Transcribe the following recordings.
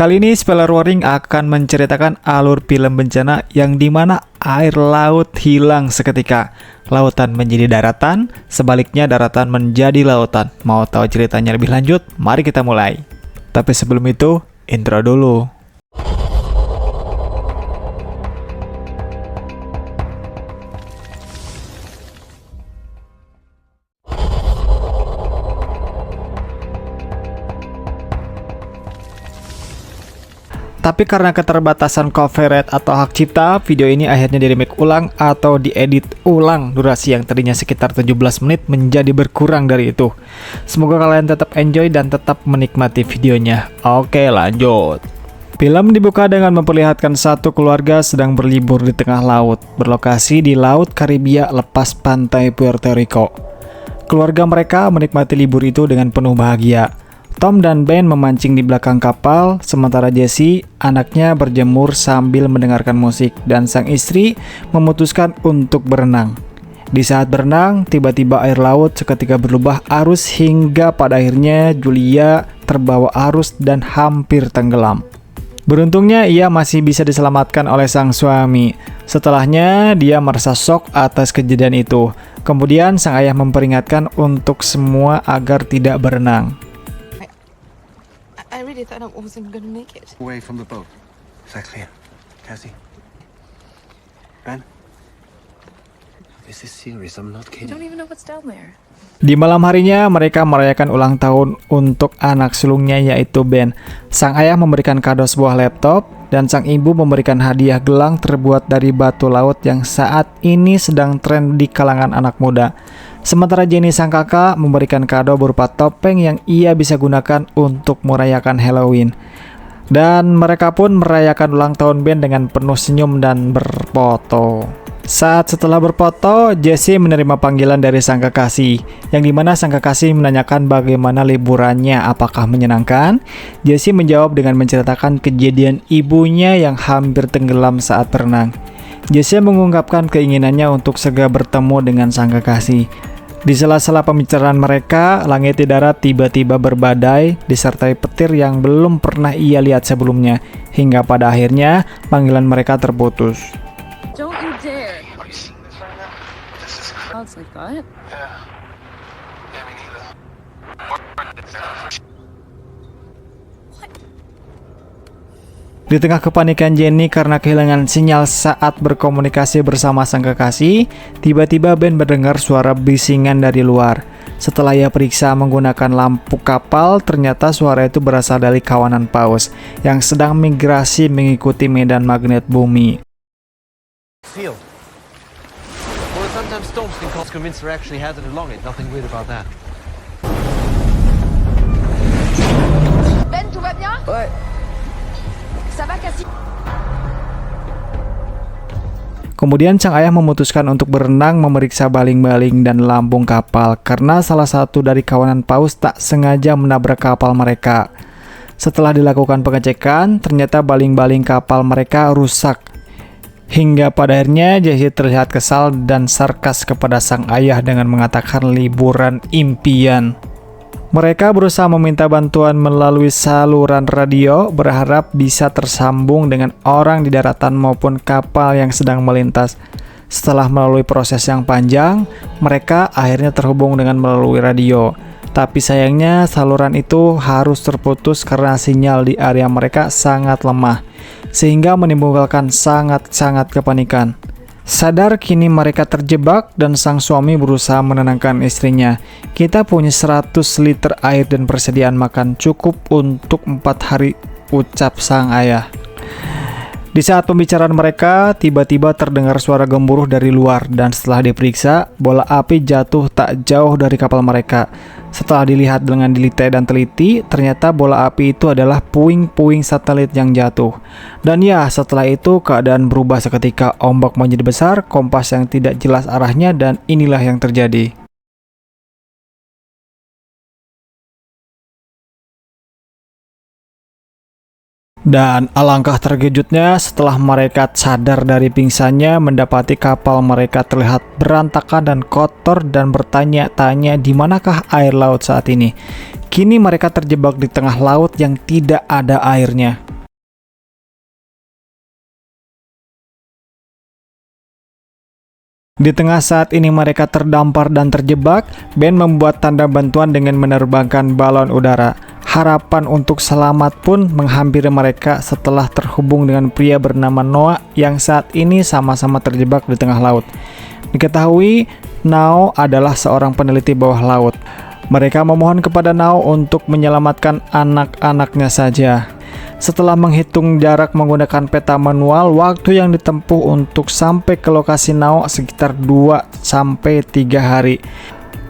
Kali ini spoiler warning akan menceritakan alur film bencana yang dimana air laut hilang seketika. Lautan menjadi daratan, sebaliknya daratan menjadi lautan. Mau tahu ceritanya lebih lanjut? Mari kita mulai. Tapi sebelum itu, intro dulu. Tapi karena keterbatasan copyright atau hak cipta, video ini akhirnya di-remake ulang atau diedit ulang. Durasi yang tadinya sekitar 17 menit menjadi berkurang dari itu. Semoga kalian tetap enjoy dan tetap menikmati videonya. Oke, lanjut. Film dibuka dengan memperlihatkan satu keluarga sedang berlibur di tengah laut, berlokasi di Laut Karibia lepas pantai Puerto Rico. Keluarga mereka menikmati libur itu dengan penuh bahagia. Tom dan Ben memancing di belakang kapal, sementara Jesse, anaknya berjemur sambil mendengarkan musik, dan sang istri memutuskan untuk berenang. Di saat berenang, tiba-tiba air laut seketika berubah arus hingga pada akhirnya Julia terbawa arus dan hampir tenggelam. Beruntungnya ia masih bisa diselamatkan oleh sang suami. Setelahnya, dia merasa shock atas kejadian itu. Kemudian sang ayah memperingatkan untuk semua agar tidak berenang. I really thought I wasn't gonna make it. Away from the boat. Exactly. Cassie. Ben. This is serious. I'm not I kidding. don't even know what's down there. Di malam harinya, mereka merayakan ulang tahun untuk anak sulungnya yaitu Ben. Sang ayah memberikan kado sebuah laptop, dan sang ibu memberikan hadiah gelang terbuat dari batu laut yang saat ini sedang tren di kalangan anak muda. Sementara Jenny sang kakak memberikan kado berupa topeng yang ia bisa gunakan untuk merayakan Halloween. Dan mereka pun merayakan ulang tahun Ben dengan penuh senyum dan berfoto. Saat setelah berfoto, Jesse menerima panggilan dari sang kekasih, yang dimana sang kekasih menanyakan bagaimana liburannya, apakah menyenangkan. Jesse menjawab dengan menceritakan kejadian ibunya yang hampir tenggelam saat berenang. Jesse mengungkapkan keinginannya untuk segera bertemu dengan sang kekasih. Di sela-sela pembicaraan mereka, langit di darat tiba-tiba berbadai, disertai petir yang belum pernah ia lihat sebelumnya, hingga pada akhirnya panggilan mereka terputus. Don't you dare. Oh, it's like that? Di tengah kepanikan Jenny karena kehilangan sinyal saat berkomunikasi bersama sang kekasih, tiba-tiba Ben mendengar suara bisingan dari luar. Setelah ia periksa menggunakan lampu kapal, ternyata suara itu berasal dari kawanan paus yang sedang migrasi mengikuti medan magnet bumi. Field. Well, sometimes storms can cause convince they're actually headed along it. Nothing weird about that. Ben, tout va bien? Ouais. Ça va, Cassie? Kemudian sang ayah memutuskan untuk berenang memeriksa baling-baling dan lambung kapal karena salah satu dari kawanan paus tak sengaja menabrak kapal mereka. Setelah dilakukan pengecekan, ternyata baling-baling kapal mereka rusak. Hingga pada akhirnya Jesse terlihat kesal dan sarkas kepada sang ayah dengan mengatakan liburan impian. Mereka berusaha meminta bantuan melalui saluran radio, berharap bisa tersambung dengan orang di daratan maupun kapal yang sedang melintas. Setelah melalui proses yang panjang, mereka akhirnya terhubung dengan melalui radio. Tapi sayangnya saluran itu harus terputus karena sinyal di area mereka sangat lemah, sehingga menimbulkan sangat-sangat kepanikan. Sadar kini mereka terjebak dan sang suami berusaha menenangkan istrinya. Kita punya 100 liter air dan persediaan makan cukup untuk 4 hari, ucap sang ayah. Di saat pembicaraan mereka, tiba-tiba terdengar suara gemuruh dari luar dan setelah diperiksa, bola api jatuh tak jauh dari kapal mereka. Setelah dilihat dengan detail dan teliti, ternyata bola api itu adalah puing-puing satelit yang jatuh. Dan ya, setelah itu keadaan berubah seketika, ombak menjadi besar, kompas yang tidak jelas arahnya, dan inilah yang terjadi. Dan alangkah terkejutnya setelah mereka sadar dari pingsannya mendapati kapal mereka terlihat berantakan dan kotor dan bertanya-tanya di manakah air laut saat ini. Kini mereka terjebak di tengah laut yang tidak ada airnya. Di tengah saat ini mereka terdampar dan terjebak, Ben membuat tanda bantuan dengan menerbangkan balon udara. Harapan untuk selamat pun menghampiri mereka setelah terhubung dengan pria bernama Noah yang saat ini sama-sama terjebak di tengah laut. Diketahui, Nao adalah seorang peneliti bawah laut. Mereka memohon kepada Nao untuk menyelamatkan anak-anaknya saja. Setelah menghitung jarak menggunakan peta manual, waktu yang ditempuh untuk sampai ke lokasi Nao sekitar 2-3 hari.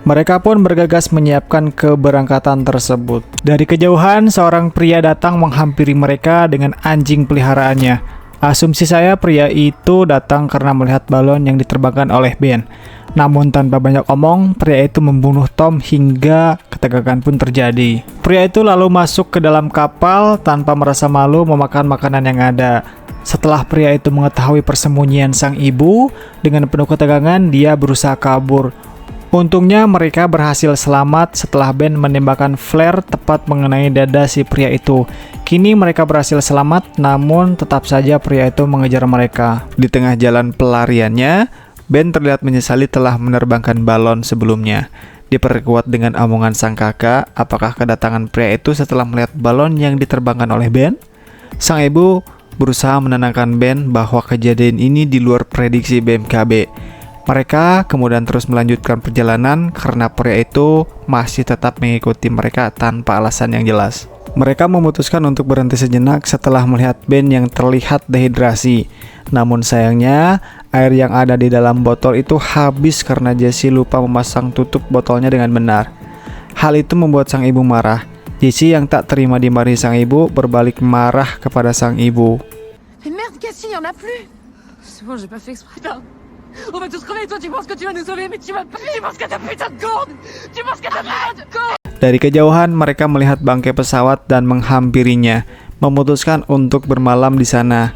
Mereka pun bergegas menyiapkan keberangkatan tersebut. Dari kejauhan, seorang pria datang menghampiri mereka dengan anjing peliharaannya. Asumsi saya pria itu datang karena melihat balon yang diterbangkan oleh Ben. Namun tanpa banyak omong, pria itu membunuh Tom hingga ketegangan pun terjadi. Pria itu lalu masuk ke dalam kapal tanpa merasa malu memakan makanan yang ada. Setelah pria itu mengetahui persembunyian sang ibu, dengan penuh ketegangan dia berusaha kabur. Untungnya mereka berhasil selamat setelah Ben menembakkan flare tepat mengenai dada si pria itu. Kini mereka berhasil selamat, namun tetap saja pria itu mengejar mereka. Di tengah jalan pelariannya, Ben terlihat menyesali telah menerbangkan balon sebelumnya. Diperkuat dengan omongan sang kakak, apakah kedatangan pria itu setelah melihat balon yang diterbangkan oleh Ben? Sang ibu berusaha menenangkan Ben bahwa kejadian ini di luar prediksi BMKB. Mereka kemudian terus melanjutkan perjalanan karena pria itu masih tetap mengikuti mereka tanpa alasan yang jelas. Mereka memutuskan untuk berhenti sejenak setelah melihat Ben yang terlihat dehidrasi. Namun sayangnya, air yang ada di dalam botol itu habis karena Jessie lupa memasang tutup botolnya dengan benar. Hal itu membuat sang ibu marah. Jessie yang tak terima dimarahi sang ibu berbalik marah kepada sang ibu. Mais merde, Cassie, y'en a plus. C'est bon, j'ai pas fait exprès. Putain, on va tous crever. Toi, tu penses que tu vas nous sauver, mais tu vas pas. Tu penses que t'as putain de gourde. Tu penses que t'as putain de gourde. Dari kejauhan mereka melihat bangkai pesawat dan menghampirinya, memutuskan untuk bermalam di sana.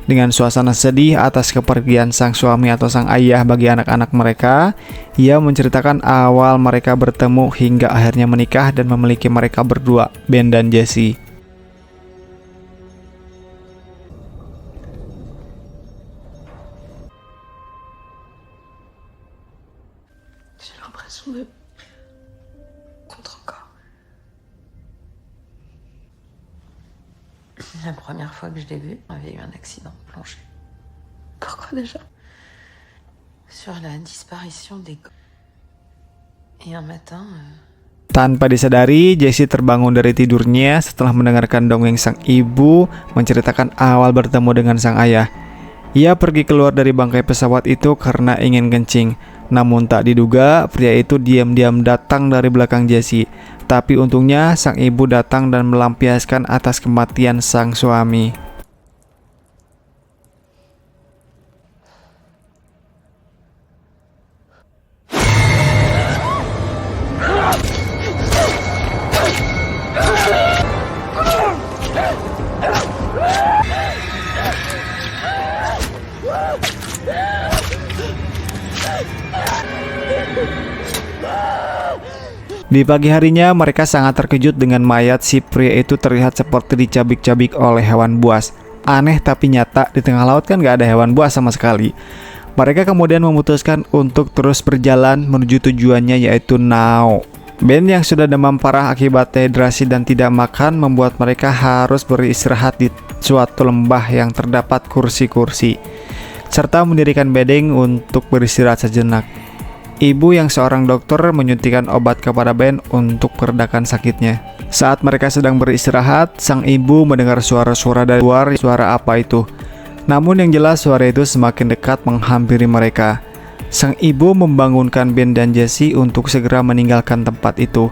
Dengan suasana sedih atas kepergian sang suami atau sang ayah bagi anak-anak mereka, ia menceritakan awal mereka bertemu hingga akhirnya menikah dan memiliki mereka berdua, Ben dan Jessie. J'ai l'impression de contre encore. La première fois que je l'ai vu, on avait eu un accident de plongée. Pourquoi déjà? Sur la disparition des gosses. Et un matin... Tanpa disadari, Jessie terbangun dari tidurnya setelah mendengarkan dongeng sang ibu menceritakan awal bertemu dengan sang ayah. Ia pergi keluar dari bangkai pesawat itu karena ingin kencing. Namun tak diduga, pria itu diam-diam datang dari belakang Jessie. Tapi untungnya sang ibu datang dan melampiaskan atas kematian sang suami. Di pagi harinya mereka sangat terkejut dengan mayat si pria itu terlihat seperti dicabik-cabik oleh hewan buas. Aneh tapi nyata, di tengah laut kan gak ada hewan buas sama sekali. Mereka kemudian memutuskan untuk terus berjalan menuju tujuannya yaitu Nao. Ben yang sudah demam parah akibat dehidrasi dan tidak makan membuat mereka harus beristirahat di suatu lembah yang terdapat kursi-kursi, serta mendirikan bedeng untuk beristirahat sejenak. Ibu yang seorang dokter menyuntikkan obat kepada Ben untuk meredakan sakitnya. Saat mereka sedang beristirahat, sang ibu mendengar suara-suara dari luar. Suara apa itu? Namun yang jelas suara itu semakin dekat menghampiri mereka. Sang ibu membangunkan Ben dan Jessie untuk segera meninggalkan tempat itu.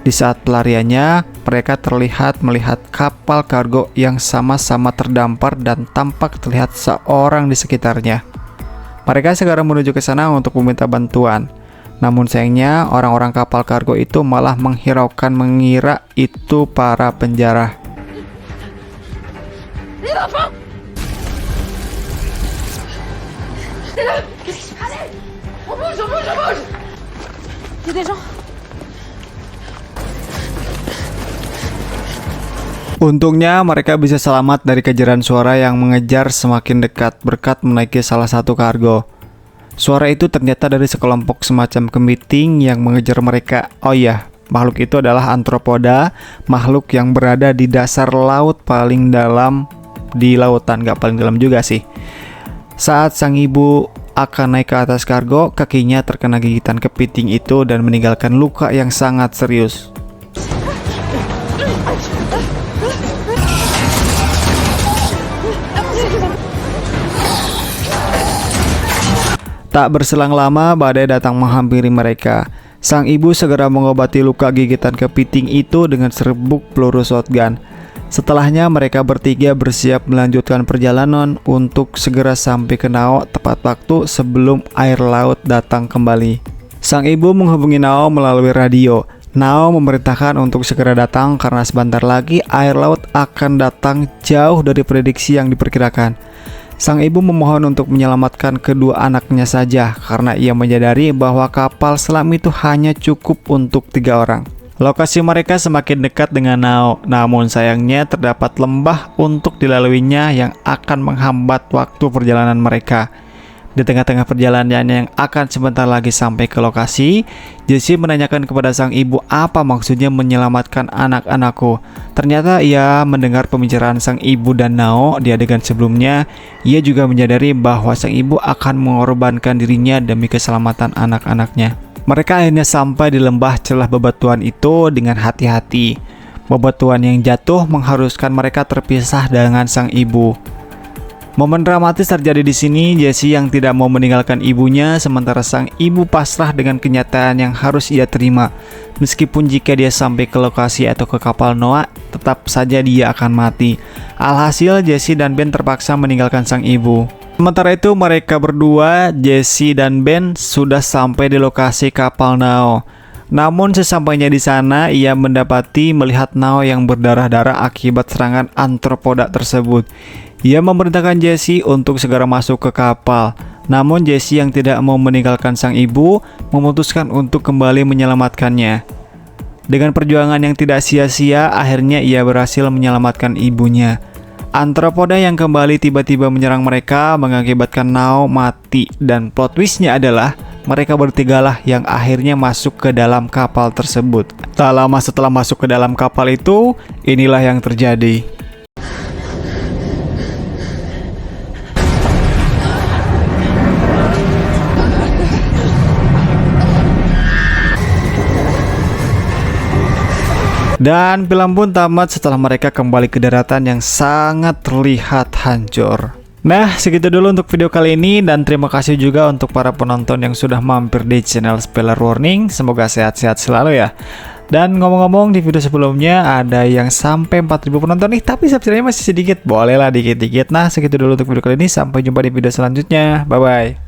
Di saat pelariannya, mereka terlihat melihat kapal kargo yang sama-sama terdampar dan tampak terlihat seorang di sekitarnya. Mereka segera menuju ke sana untuk meminta bantuan. Namun sayangnya orang-orang kapal kargo itu malah menghiraukan mengira itu para penjara. Les enfants! Qu'est-ce qui se passe? On bouge, on bouge, on bouge! Il y a des gens? Untungnya mereka bisa selamat dari kejaran suara yang mengejar semakin dekat berkat menaiki salah satu kargo. Suara itu ternyata dari sekelompok semacam kepiting yang mengejar mereka. Oh iya, makhluk itu adalah antropoda, makhluk yang berada di dasar laut paling dalam di lautan, gak paling dalam juga sih. Saat sang ibu akan naik ke atas kargo, kakinya terkena gigitan kepiting itu dan meninggalkan luka yang sangat serius. Tak berselang lama, badai datang menghampiri mereka. Sang ibu segera mengobati luka gigitan kepiting itu dengan serbuk peluru shotgun. Setelahnya mereka bertiga bersiap melanjutkan perjalanan untuk segera sampai ke Nao tepat waktu sebelum air laut datang kembali. Sang ibu menghubungi Nao melalui radio. Nao memerintahkan untuk segera datang karena sebentar lagi air laut akan datang jauh dari prediksi yang diperkirakan. Sang ibu memohon untuk menyelamatkan kedua anaknya saja karena ia menyadari bahwa kapal selam itu hanya cukup untuk 3 orang. Lokasi mereka semakin dekat dengan Nao, namun sayangnya terdapat lembah untuk dilaluinya yang akan menghambat waktu perjalanan mereka. Di tengah-tengah perjalanan yang akan sebentar lagi sampai ke lokasi, Jessie menanyakan kepada sang ibu apa maksudnya menyelamatkan anak-anakku. Ternyata ia mendengar pembicaraan sang ibu dan Nao di adegan sebelumnya. Ia juga menyadari bahwa sang ibu akan mengorbankan dirinya demi keselamatan anak-anaknya. Mereka akhirnya sampai di lembah celah bebatuan itu dengan hati-hati. Bebatuan yang jatuh mengharuskan mereka terpisah dengan sang ibu. Momen dramatis terjadi di sini. Jessie yang tidak mau meninggalkan ibunya, sementara sang ibu pasrah dengan kenyataan yang harus ia terima. Meskipun jika dia sampai ke lokasi atau ke kapal Noah, tetap saja dia akan mati. Alhasil Jessie dan Ben terpaksa meninggalkan sang ibu. Sementara itu mereka berdua, Jessie dan Ben, sudah sampai di lokasi kapal Nao. Namun sesampainya di sana, ia mendapati melihat Nao yang berdarah-darah akibat serangan antropoda tersebut. Ia memerintahkan Jessie untuk segera masuk ke kapal. Namun Jessie yang tidak mau meninggalkan sang ibu memutuskan untuk kembali menyelamatkannya. Dengan perjuangan yang tidak sia-sia, akhirnya ia berhasil menyelamatkan ibunya. Antropoda yang kembali tiba-tiba menyerang mereka mengakibatkan Nao mati, dan plot twistnya adalah mereka bertigalah yang akhirnya masuk ke dalam kapal tersebut. Tak lama setelah masuk ke dalam kapal itu, inilah yang terjadi. Dan film pun tamat setelah mereka kembali ke daratan yang sangat terlihat hancur. Nah, segitu dulu untuk video kali ini, dan terima kasih juga untuk para penonton yang sudah mampir di channel Spoiler Warning. Semoga sehat-sehat selalu ya. Dan ngomong-ngomong, di video sebelumnya ada yang sampai 4000 penonton nih, tapi subscribe-nya masih sedikit. Bolehlah dikit-dikit. Nah, segitu dulu untuk video kali ini. Sampai jumpa di video selanjutnya. Bye-bye.